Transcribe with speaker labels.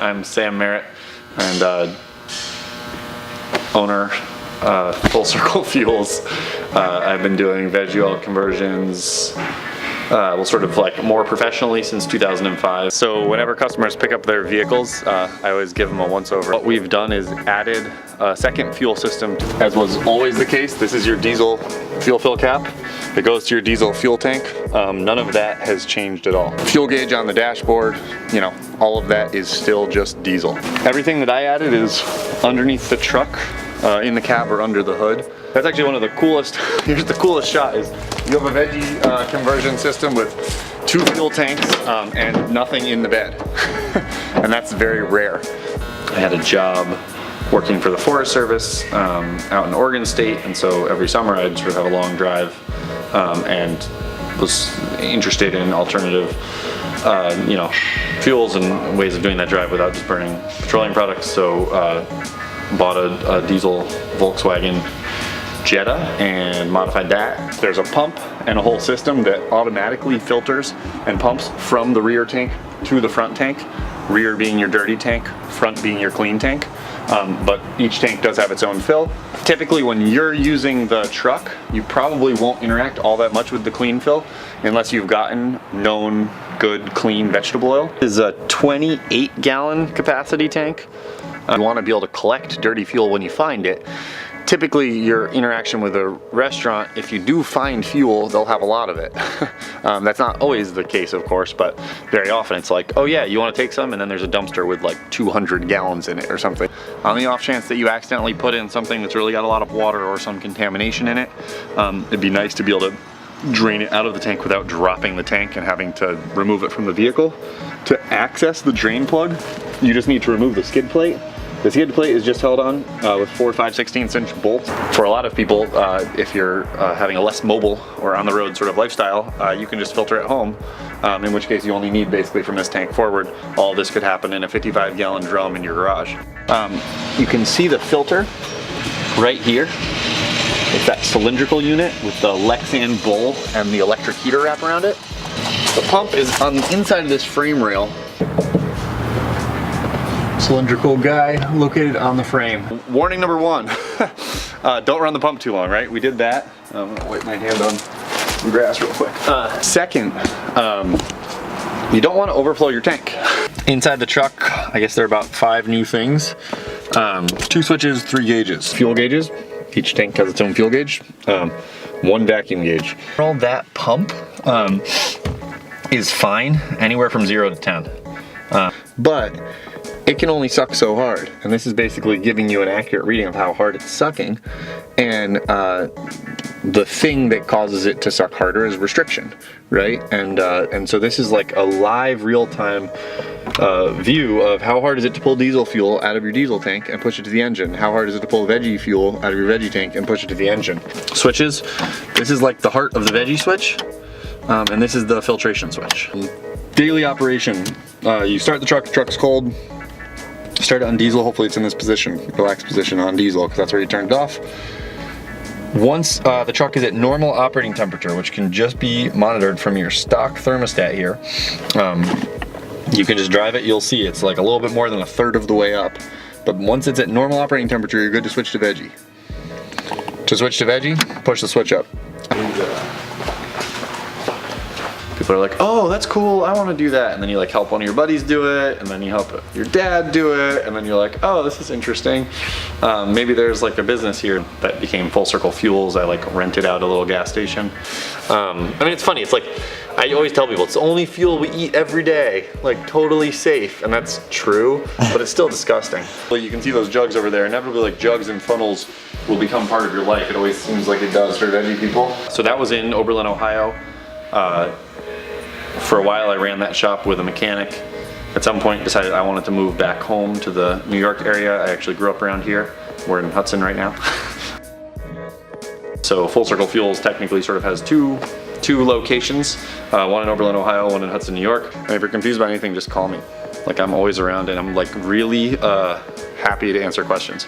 Speaker 1: I'm Sam Merritt, and owner, Full Circle Fuels. I've been doing veg oil conversions, well, sort of like more professionally since 2005. So whenever customers pick up their vehicles, I always give them a once over. What we've done is added a second fuel system. As was always the case, this is your diesel fuel fill cap. It goes to your diesel fuel tank. None of that has changed at all. Fuel gauge on the dashboard, you know, all of that is still just diesel. Everything that I added is underneath the truck, in the cab or under the hood. That's actually one of the coolest, here's the coolest shot, is you have a veggie conversion system with 2 fuel tanks and nothing in the bed. And that's very rare. I had a job working for the Forest Service out in Oregon State, and so every summer I'd sort of have a long drive and was interested in alternative you know, fuels and ways of doing that drive without just burning petroleum products. So bought a diesel Volkswagen Jetta and modified that. There's a pump and a whole system that automatically filters and pumps from the rear tank to the front tank. Rear being your dirty tank, front being your clean tank. But each tank does have its own fill. Typically when you're using the truck, you probably won't interact all that much with the clean fill unless you've gotten known good clean vegetable oil. This is a 28-gallon capacity tank. You want to be able to collect dirty fuel when you find it. Typically your interaction with a restaurant, if you do find fuel, they'll have a lot of it. That's not always the case, of course, but very often it's like, oh yeah, you want to take some, and then there's a dumpster with like 200 gallons in it or something. On the off chance that you accidentally put in something that's really got a lot of water or some contamination in it, it'd be nice to be able to drain it out of the tank without dropping the tank and having to remove it from the vehicle. To access the drain plug, you just need to remove the skid plate. The skid plate is just held on with 4 5/16 inch bolts. For a lot of people, if you're having a less mobile or on the road sort of lifestyle, you can just filter at home, in which case you only need basically from this tank forward. All this could happen in a 55-gallon drum in your garage. You can see the filter right here. It's that cylindrical unit with the Lexan bowl and the electric heater wrap around it. The pump is on the inside of this frame rail. Cylindrical guy located on the frame. Warning number 1, don't run the pump too long, right? We did that. I'm gonna wipe my hand on some grass real quick. Second, you don't want to overflow your tank. Inside the truck, I guess there are about 5 new things. 2 switches, 3 gauges. Fuel gauges, each tank has its own fuel gauge. 1 vacuum gauge. All that pump is fine, anywhere from 0 to 10. But it can only suck so hard, and this is basically giving you an accurate reading of how hard it's sucking, and the thing that causes it to suck harder is restriction, right? And so this is like a live, real-time view of how hard is it to pull diesel fuel out of your diesel tank and push it to the engine. How hard is it to pull veggie fuel out of your veggie tank and push it to the engine. Switches, this is like the heart of the veggie switch, and this is the filtration switch. Daily operation, you start the truck's cold. Start it on diesel, hopefully it's in this position, relaxed position on diesel, because that's where you turned it off. Once the truck is at normal operating temperature, which can just be monitored from your stock thermostat here, you can just drive it, you'll see it's like a little bit more than 1/3 of the way up. But once it's at normal operating temperature, you're good to switch to veggie. To switch to veggie, push the switch up. People are like, oh, that's cool, I want to do that. And then you like help one of your buddies do it, and then you help your dad do it, and then you're like, oh, this is interesting. Maybe there's like a business here that became Full Circle Fuels. I like rented out a little gas station. I mean, it's funny, it's like, I always tell people, it's the only fuel we eat every day, like totally safe, and that's true, but it's still disgusting. You can see those jugs over there, inevitably like jugs and funnels will become part of your life. It always seems like it does for veggie people. So that was in Oberlin, Ohio. For a while I ran that shop with a mechanic. At some point decided I wanted to move back home to the New York area. I actually grew up around here. We're in Hudson right now. So Full Circle Fuels technically sort of has two locations. One in Oberlin, Ohio, one in Hudson, New York. And if you're confused by anything, just call me. Like, I'm always around, and I'm like really happy to answer questions.